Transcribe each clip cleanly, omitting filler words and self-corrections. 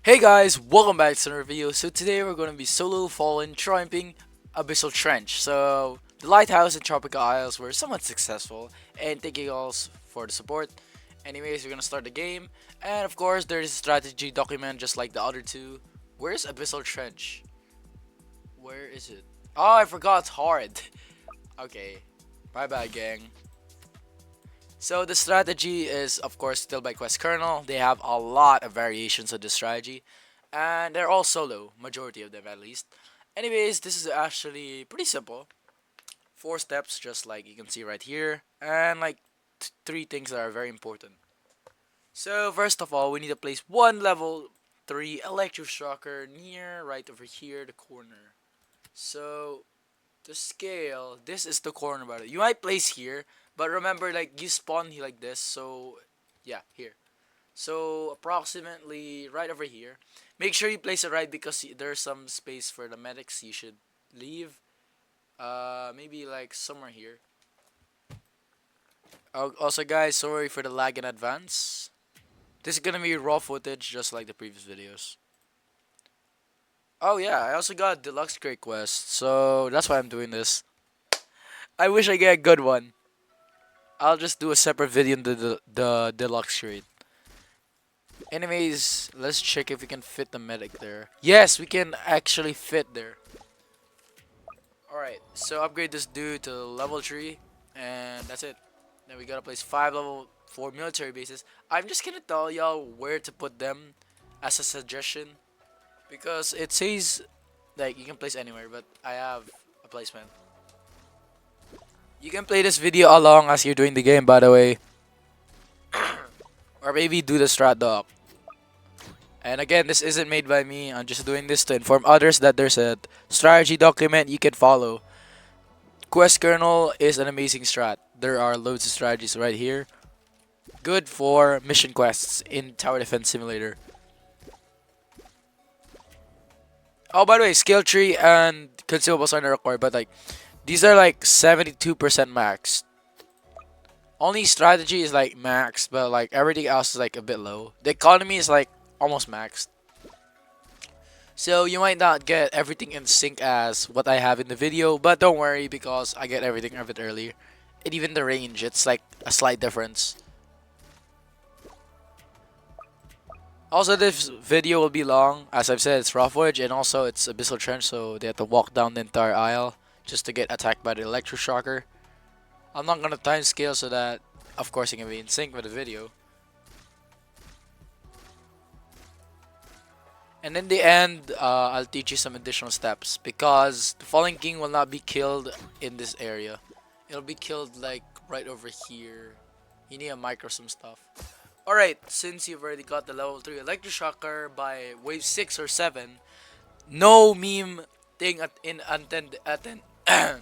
Hey guys, welcome back to another video. So today we're going to be solo fallen triumphing Abyssal Trench. So the lighthouse and tropical isles were somewhat successful, and thank you all for the support. Anyways, we're gonna start the game, and of course there's a strategy document just like the other two. Where's Abyssal Trench? Where is it? Oh, I forgot it's hard. Okay, bye bye gang. So the strategy is of course still by Quest Kernel. They have a lot of variations of the strategy, and they're all solo, majority of them at least. Anyways, this is actually pretty simple. Four steps, just like you can see right here, and like three things that are very important. So first of all, we need to place one level 3 Electroshocker near right over here, the corner. So to scale, this is the corner by the way. You might place here, but remember like you spawn here like this, so yeah, here. So approximately right over here. Make sure you place it right because there's some space for the medics you should leave. Maybe like somewhere here. Also guys, sorry for the lag in advance. This is gonna be raw footage just like the previous videos. Oh yeah, I also got a deluxe crate quest, so that's why I'm doing this. I wish I get a good one. I'll just do a separate video in the deluxe crate. Anyways, let's check if we can fit the medic there. Yes, we can actually fit there. Alright, so upgrade this dude to level 3, and that's it. Then we gotta place 5 level 4 military bases. I'm just gonna tell y'all where to put them as a suggestion. Because it says, like, you can place anywhere, but I have a placement. You can play this video along as you're doing the game, by the way. Or maybe do the strat doc. And again, this isn't made by me. I'm just doing this to inform others that there's a strategy document you can follow. Quest kernel is an amazing strat. There are loads of strategies right here. Good for mission quests in Tower Defense Simulator. Oh, by the way, skill tree and consumables are not required, but like these are like 72% max. Only strategy is like max, but like everything else is like a bit low. The economy is like almost maxed. So you might not get everything in sync as what I have in the video, but don't worry because I get everything a bit earlier. And even the range, it's like a slight difference. Also, this video will be long. As I've said, it's raw footage and also it's Abyssal Trench, so they have to walk down the entire aisle just to get attacked by the Electroshocker. I'm not gonna time scale so that, of course, it can be in sync with the video. And in the end, I'll teach you some additional steps because the Fallen King will not be killed in this area. It'll be killed like right over here. You need to micro some stuff. Alright, since you've already got the level 3 Electroshocker by wave 6 or 7, no meme thing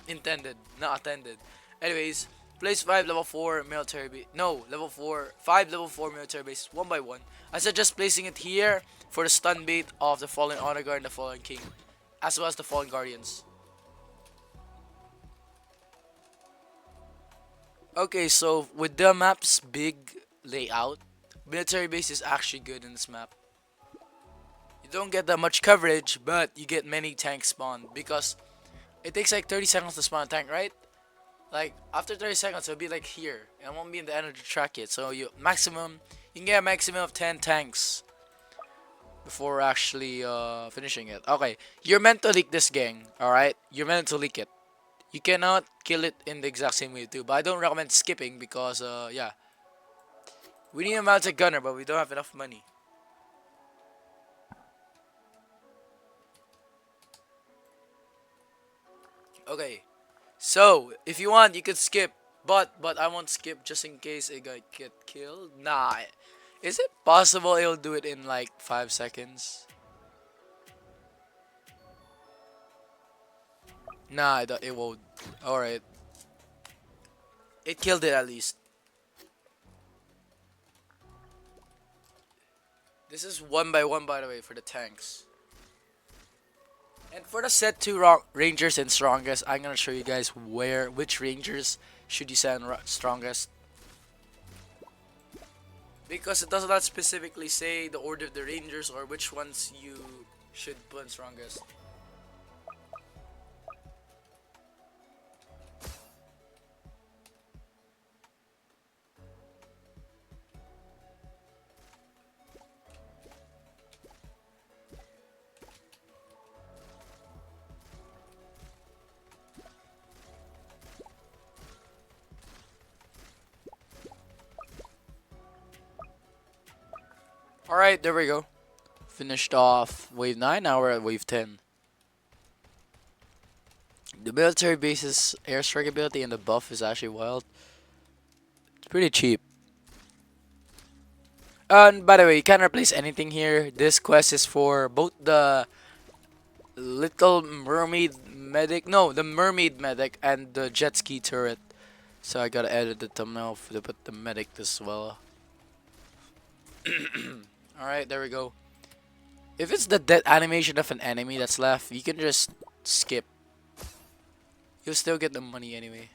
intended, not attended. Anyways, place 5 level 4 military base. No, level 4, 5 level 4 military base one by one. I suggest placing it here for the stun bait of the Fallen Honor Guard and the Fallen King, as well as the Fallen Guardians. Okay, so with the map's big layout, military base is actually good in this map. You don't get that much coverage, but you get many tanks spawn because it takes like 30 seconds to spawn a tank, right? Like after 30 seconds, it'll be like here. It won't be in the energy track yet. So you can get a maximum of 10 tanks before actually finishing it. Okay, you're meant to leak this gang. All right, you're meant to leak it. You cannot kill it in the exact same way too. But I don't recommend skipping because yeah, we need a mounted gunner, but we don't have enough money. Okay, so if you want, you could skip, but I won't skip just in case it got get killed. Nah, is it possible it'll do it in like 5 seconds? Nah, it won't. All right, it killed it at least. This is one by one, by the way, for the tanks. And for the set 2 rangers and strongest, I'm gonna show you guys which rangers should you send strongest. because it does not specifically say the order of the rangers or which ones you should put in strongest. Alright, there we go. Finished off wave 9, now we're at wave 10. The military base's airstrike ability and the buff is actually wild. It's pretty cheap. And by the way, you can't replace anything here. This quest is for both the Little Mermaid Medic, no, the Mermaid Medic and the jet ski turret. So I gotta edit the thumbnail to put the medic as well. Alright, there we go. If it's the death animation of an enemy that's left, you can just skip. You'll still get the money anyway.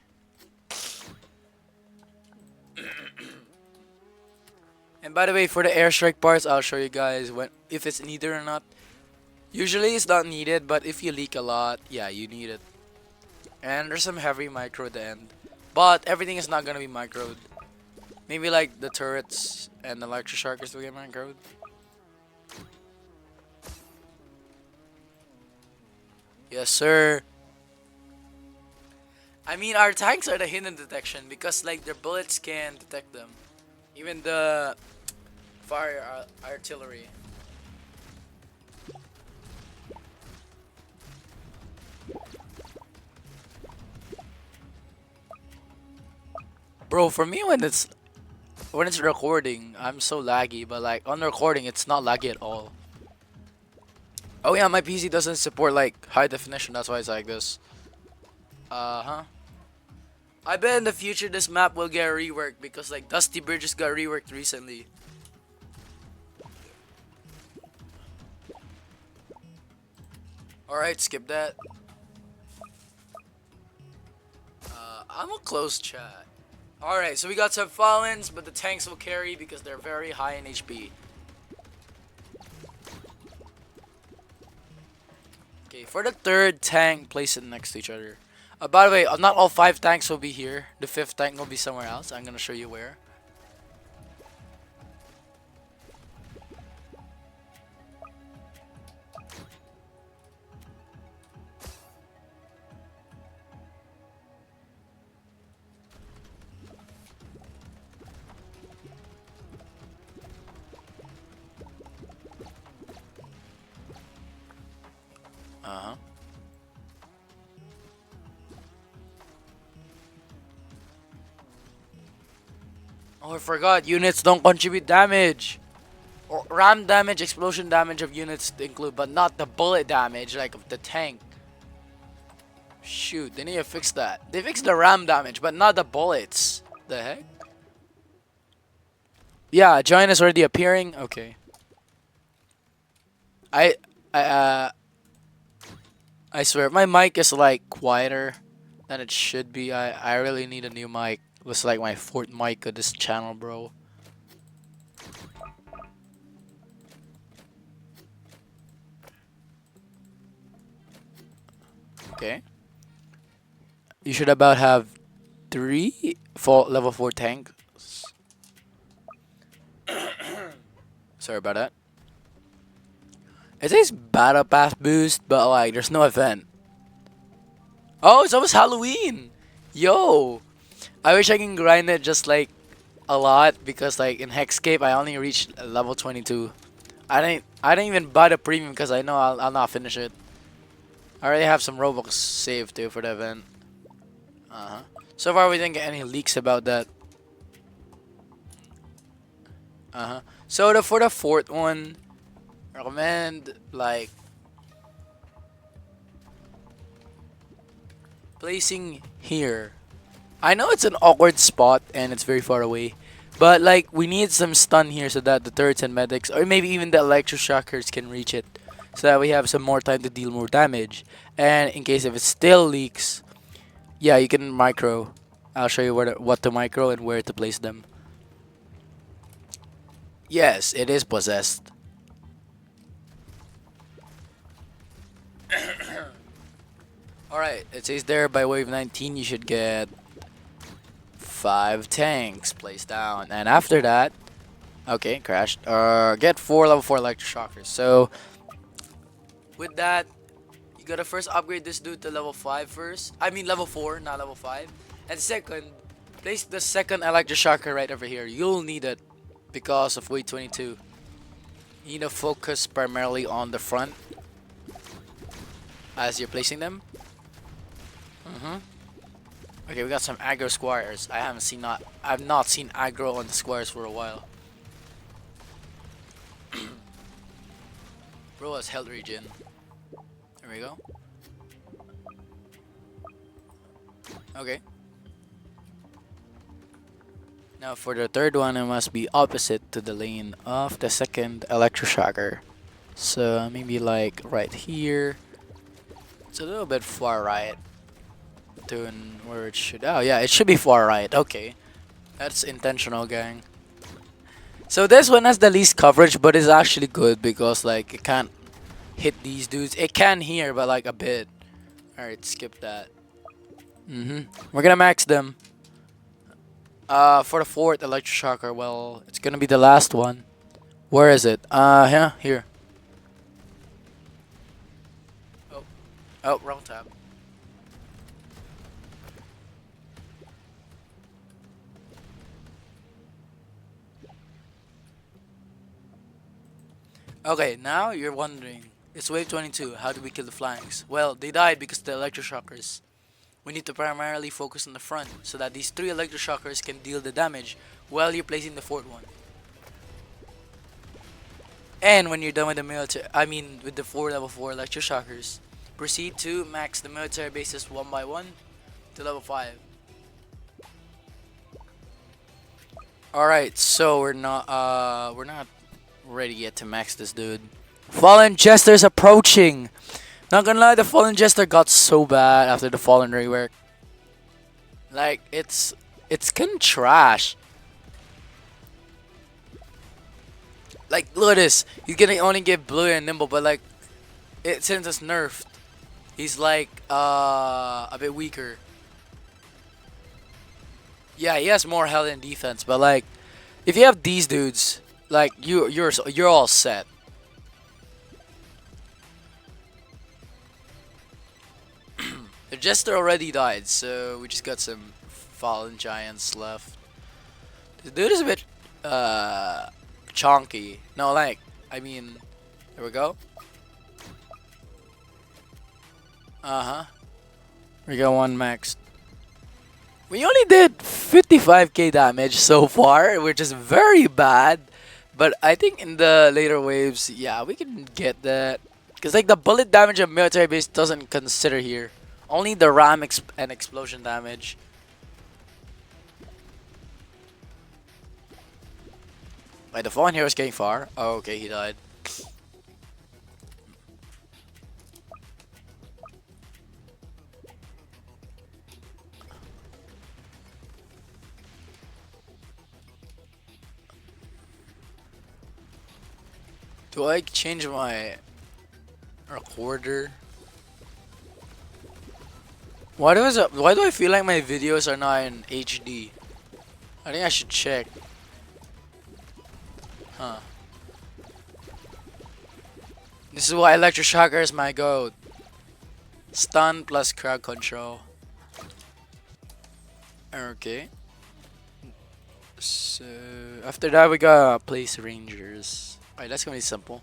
And by the way, for the airstrike parts, I'll show you guys when if it's needed or not. Usually it's not needed, but if you leak a lot, yeah, you need it. And there's some heavy micro at the end. But everything is not gonna be microed. Maybe like the turrets and the Electroshockers will get microed. Yes, sir. I mean, our tanks are the hidden detection because like their bullets can detect them. Even the fire artillery. Bro, for me when it's recording, I'm so laggy, but like on recording it's not laggy at all. Oh yeah, my PC doesn't support like high definition, that's why it's like this. Uh-huh. I bet in the future this map will get reworked because like Dusty Bridges got reworked recently. Alright, skip that. I'm a close chat. Alright, so we got some Fallens, but the tanks will carry because they're very high in HP. Okay, for the third tank, place it next to each other. By the way, not all 5 tanks will be here. The 5th tank will be somewhere else. I'm gonna show you where. Uh-huh. Oh, I forgot. Units don't contribute damage. Or ram damage, explosion damage of units include, but not the bullet damage like of the tank. Shoot, they need to fix that. They fixed the ram damage, but not the bullets. The heck? Yeah, giant is already appearing. Okay. I I uh I swear my mic is like quieter than it should be. I really need a new mic. It was like my 4th mic of this channel, bro. Okay. You should about have 3 level 4 tanks. Sorry about that. It says battle pass boost, but like there's no event. Oh, it's almost Halloween. Yo, I wish I can grind it just like a lot because like in Hexcape I only reached level 22. I didn't even buy the premium because I know I'll not finish it. I already have some Robux saved too for the event. So far we didn't get any leaks about that. So for the 4th one, recommend like placing here. I know it's an awkward spot and it's very far away, but like we need some stun here so that the turrets and medics, or maybe even the Electroshockers, can reach it, so that we have some more time to deal more damage. And in case if it still leaks, yeah, you can micro. I'll show you what to micro and where to place them. Yes, it is possessed. Alright, it says there by wave 19 you should get 5 tanks placed down. And after that, okay, crashed. Get 4 level 4 Electroshockers. So, with that, you gotta first upgrade this dude to level 5 first. I mean level 4, not level 5. And second, place the second Electroshocker right over here. You'll need it because of wave 22. You need to focus primarily on the front as you're placing them. Okay, we got some aggro squires. I've not seen aggro on the squires for a while. Bro has health regen. There we go. Okay. Now for the third one, it must be opposite to the lane of the second Electroshocker. So maybe like right here. It's a little bit far right. To where it should. Oh yeah, it should be far right. Okay. That's intentional, gang. So this one has the least coverage, but it's actually good because like it can't hit these dudes. It can here, but like a bit. Alright, skip that. We're gonna max them. For the fourth Electroshocker, well, it's gonna be the last one. Where is it? Yeah, here. Oh, oh, wrong tab. Okay, now you're wondering, it's wave 22, how do we kill the flanks? Well, they died because of the Electroshockers. We need to primarily focus on the front, so that these 3 Electroshockers can deal the damage while you're placing the fourth one. And when you're done with the military, I mean with the 4 level 4 Electroshockers, proceed to max the military bases one by one to level 5. Alright, so we're not ready yet to max this dude. Fallen Jester's approaching! Not gonna lie, the Fallen Jester got so bad after the Fallen rework. Like, it's kinda trash. Like, look at this. He's gonna only get blue and nimble, but like, since it's nerfed, he's like, a bit weaker. Yeah, he has more health and defense, but like, if you have these dudes, like, you're all set. The Jester already died, so we just got some Fallen Giants left. The dude is a bit, chonky. No, like, I mean, there we go. We got one max. We only did 55k damage so far, which is very bad. But I think in the later waves, yeah, we can get that. Because like the bullet damage of military base doesn't consider here. Only the ram and explosion damage. Like the fallen hero is getting far. Oh, okay, he died. Do I change my recorder? Why do I feel like my videos are not in HD? I think I should check. Huh. This is why Electroshocker is my goat. Stun plus crowd control. Okay. So after that we got place rangers. Alright, that's gonna be simple.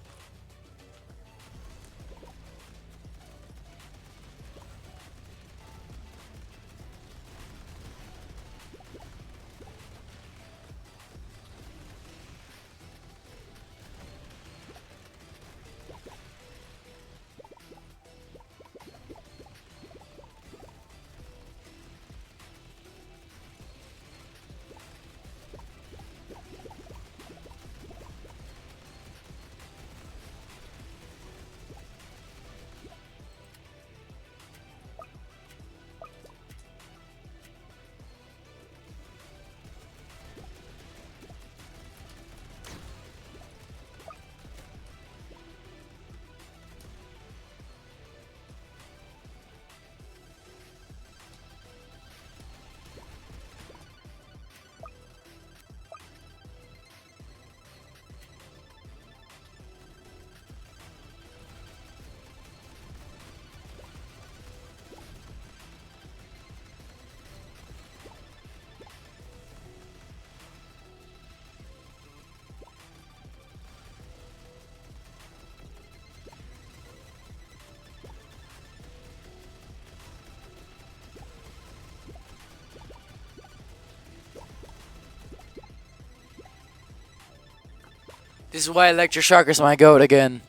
This is why Electroshockers my goat again.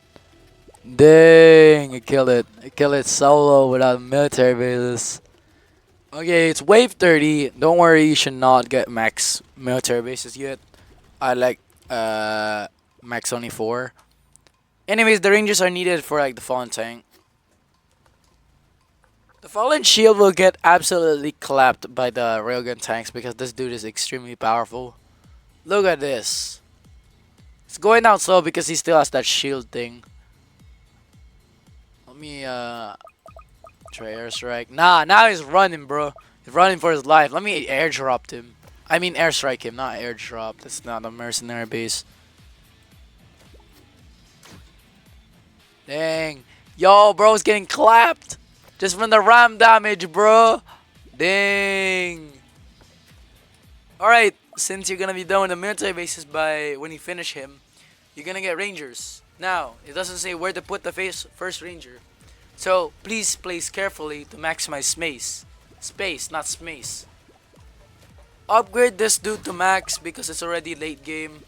Dang, I killed it. I killed it solo without military bases. Okay, it's wave 30. Don't worry, you should not get max military bases yet. I like max only 4. Anyways, the rangers are needed for like the fallen tank. The fallen shield will get absolutely clapped by the railgun tanks because this dude is extremely powerful. Look at this. It's going down slow because he still has that shield thing. Let me try airstrike. Nah, now he's running, bro. He's running for his life. Let me airdrop him. I mean airstrike him, not airdrop. That's not a mercenary base. Dang. Yo, bro's getting clapped. Just from the ram damage, bro. Dang. Alright, since you're gonna be done with the military bases by when you finish him, you're gonna get rangers. Now, it doesn't say where to put the first ranger. So, please place carefully to maximize space. Space, not space. Upgrade this dude to max because it's already late game.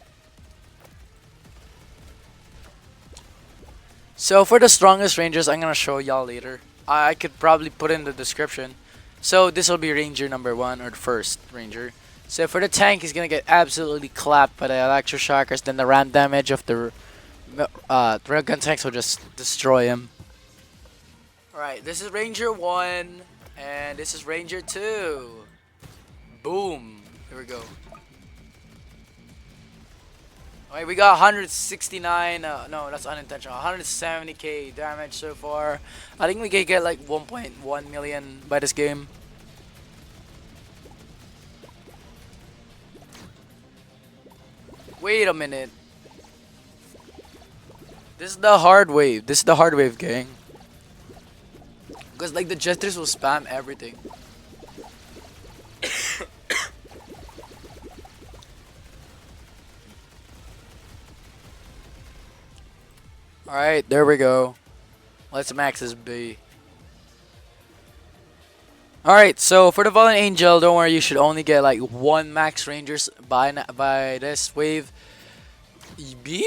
So for the strongest rangers, I'm gonna show y'all later. I could probably put in the description. So this will be ranger number 1 or the first ranger. So for the tank, he's gonna get absolutely clapped by the electroshockers. Then the ram damage of the railgun tanks will just destroy him. Alright, this is ranger 1 and this is ranger 2. Boom. Here we go. Alright, we got 169, no, that's unintentional, 170k damage so far. I think we can get like 1.1 million by this game. Wait a minute. This is the hard wave. This is the hard wave, gang. Because like the jesters will spam everything. Alright, there we go. Let's max this B. Alright, so for the Fallen Angel, don't worry, you should only get like 1 max rangers by this wave. B,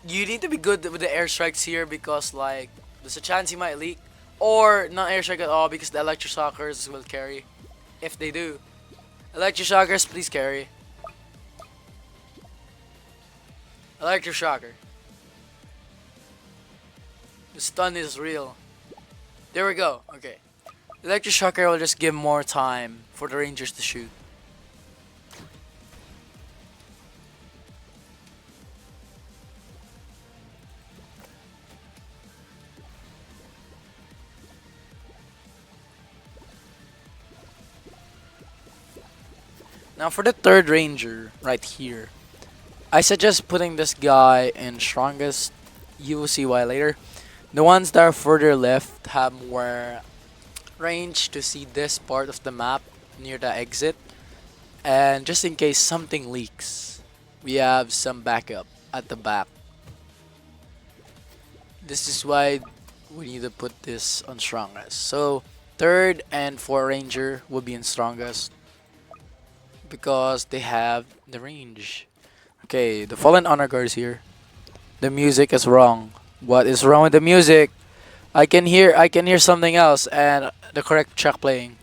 you need to be good with the airstrikes here because like there's a chance he might leak. Or not airstrike at all because the Electroshockers will carry. If they do. Electroshockers, please carry. Electroshocker. The stun is real. There we go. Okay. Electroshocker will just give more time for the rangers to shoot. Now for the third ranger right here, I suggest putting this guy in strongest. You will see why later. The ones that are further left have more range to see this part of the map near the exit. And just in case something leaks, we have some backup at the back. This is why we need to put this on strongest. So third and fourth ranger will be in strongest because they have the range. Okay, the fallen honor guard is here. The music is wrong. What is wrong with the music? I can hear something else and the correct track playing.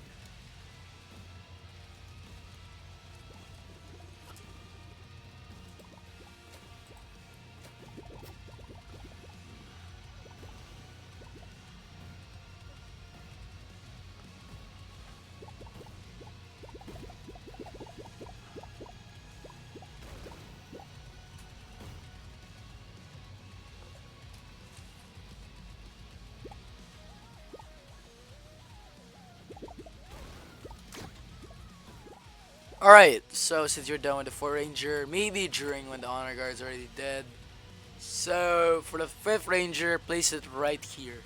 Alright, so since you're done with the 4 ranger, maybe during when the honor guard is already dead. So for the 5th ranger, place it right here.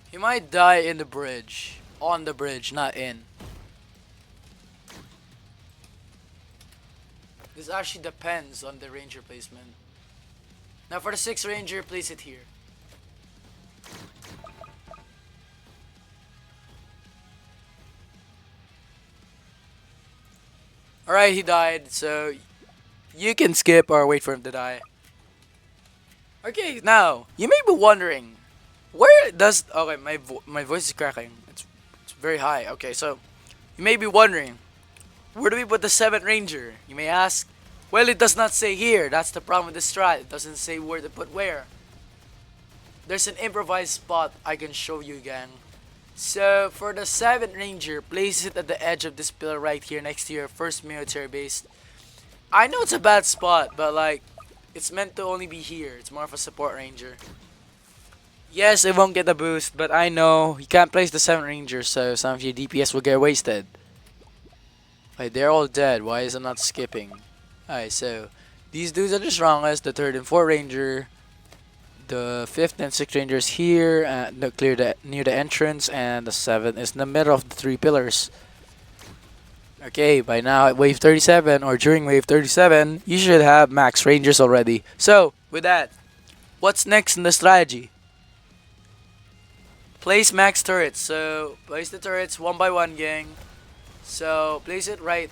He might die in the bridge. On the bridge, not in. This actually depends on the ranger placement. Now for the 6th ranger, place it here. Alright, he died, so you can skip or wait for him to die. Okay, now, you may be wondering, where does... Okay, my voice is cracking. It's very high. Okay, so, you may be wondering, where do we put the 7th ranger? You may ask, well, it does not say here. That's the problem with this strat. It doesn't say where to put where. There's an improvised spot I can show you, gang. So, for the 7th ranger, place it at the edge of this pillar right here next to your first military base. I know it's a bad spot, but like, it's meant to only be here. It's more of a support ranger. Yes, it won't get a boost, but I know you can't place the 7th ranger, so some of your DPS will get wasted. Like, they're all dead. Why is it not skipping? Alright, so these dudes are the strongest. The 3rd and 4th ranger. The 5th and 6th rangers here, near the entrance, and the 7th is in the middle of the 3 pillars. Okay, by now at wave 37 or during wave 37, you should have max rangers already. So, with that, what's next in the strategy? Place max turrets. So, place the turrets one by one, gang. So, place it right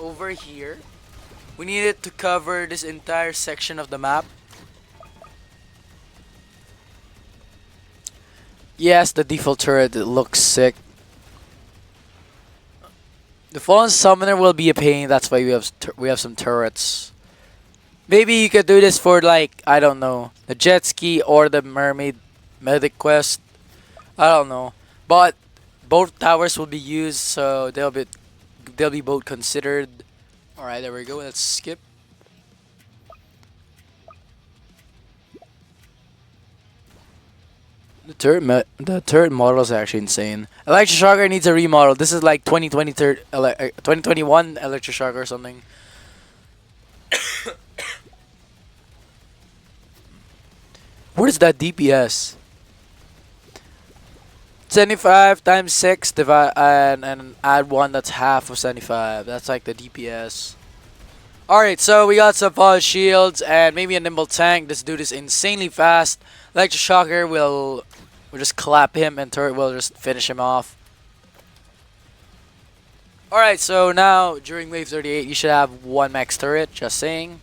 over here. We need it to cover this entire section of the map. Yes, the default turret, it looks sick. The fallen summoner will be a pain. That's why we have some turrets. Maybe you could do this for, like, I don't know, the jet ski or the mermaid medic quest. I don't know, but both towers will be used, so they'll be both considered. All right, there we go. Let's skip. The turret model is actually insane. Electroshocker needs a remodel. This is like 2021 Electroshocker or something. What is that DPS? 75 times 6 divide and add 1 that's half of 75. That's like the DPS. Alright, so we got some false shields and maybe a nimble tank. This dude is insanely fast. Electroshocker will just clap him and turret will just finish him off. Alright, so now during wave 38 you should have 1 max turret, just saying.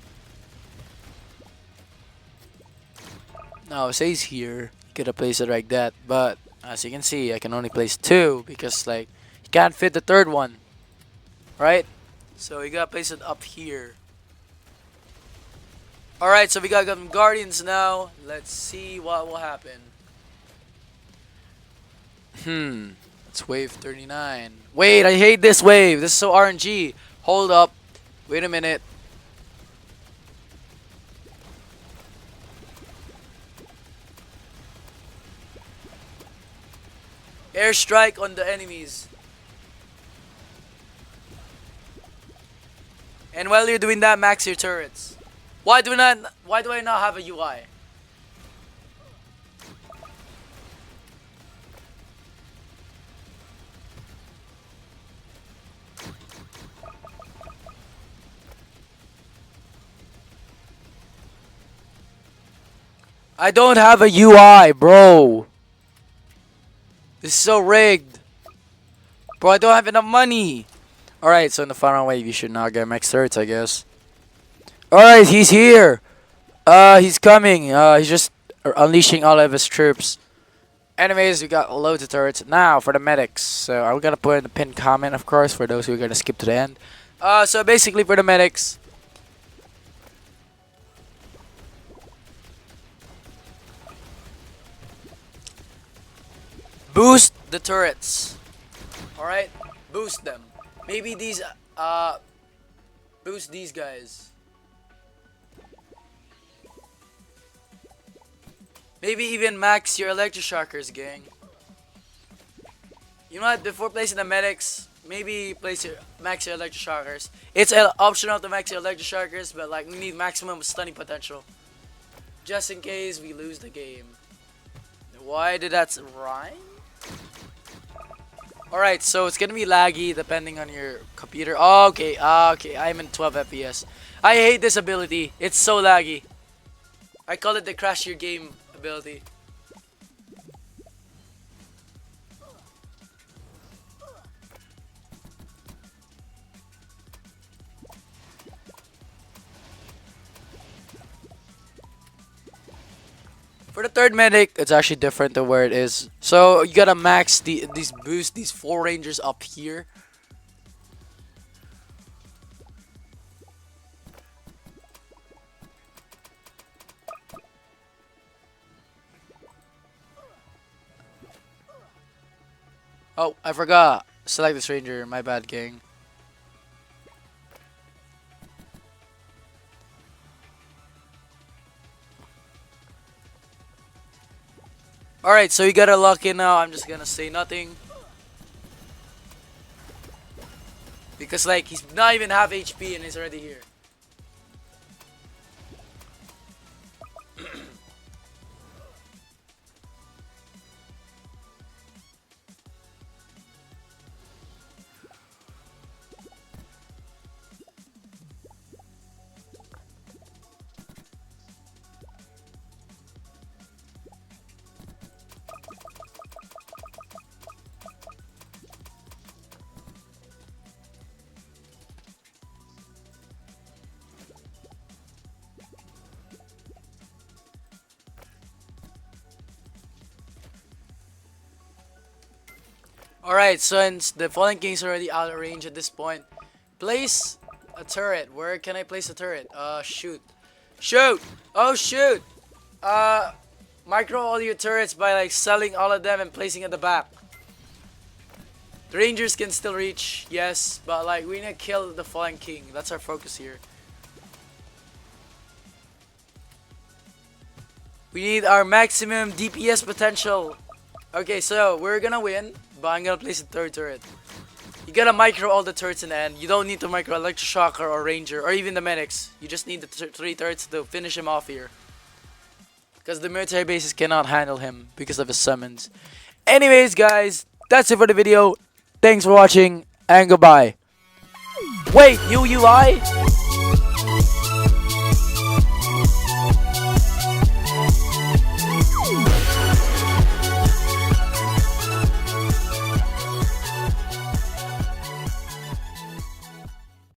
Now it says here, you could have placed it like that, but as you can see I can only place 2 because like you can't fit the 3rd one. Right? So you gotta place it up here. Alright, so we got some guardians now. Let's see what will happen. It's wave 39. Wait, I hate this wave. This is so RNG. Hold up. Wait a minute. Airstrike on the enemies. And while you're doing that, max your turrets. Why do I not have a UI? I don't have a UI, bro. This is so rigged. Bro, I don't have enough money. Alright, so in the final wave, you should now get max turrets, I guess. Alright, he's here. He's coming. He's just unleashing all of his troops. Anyways, we got loads of turrets. Now, for the medics. So, I'm gonna put in the pinned comment, of course, for those who are gonna skip to the end. So basically, for the medics. Boost the turrets. Alright? Boost them. Maybe these, boost these guys. Maybe even max your Electroshockers, gang. You know what? Before placing the medics, maybe max your Electroshockers. It's optional to max your Electroshockers, but like we need maximum stunning potential. Just in case we lose the game. Why did that rhyme? Alright, so it's gonna be laggy depending on your computer. Oh, okay, I'm in 12 FPS. I hate this ability. It's so laggy. I call it the crash your game ability. For the third medic, it's actually different to where it is. So you gotta max these boosts, these 4 rangers up here. Oh, I forgot. Select this ranger. My bad, gang. Alright, so you gotta lock in now. I'm just gonna say nothing. Because, like, he's not even half HP and he's already here. Alright, since the Fallen King's already out of range at this point, place a turret. Where can I place a turret? Shoot. Shoot! Oh, shoot! Micro all your turrets by, like, selling all of them and placing at the back. The Rangers can still reach, yes, but, like, we need to kill the Fallen King. That's our focus here. We need our maximum DPS potential. Okay, so we're gonna win, but I'm gonna place a third turret. You gotta micro all the turrets in the end. You don't need to micro Electroshocker or Ranger or even the medics. You just need the 3 turrets to finish him off here. Because the military bases cannot handle him because of his summons. Anyways, guys, that's it for the video. Thanks for watching and goodbye. Wait, you lie?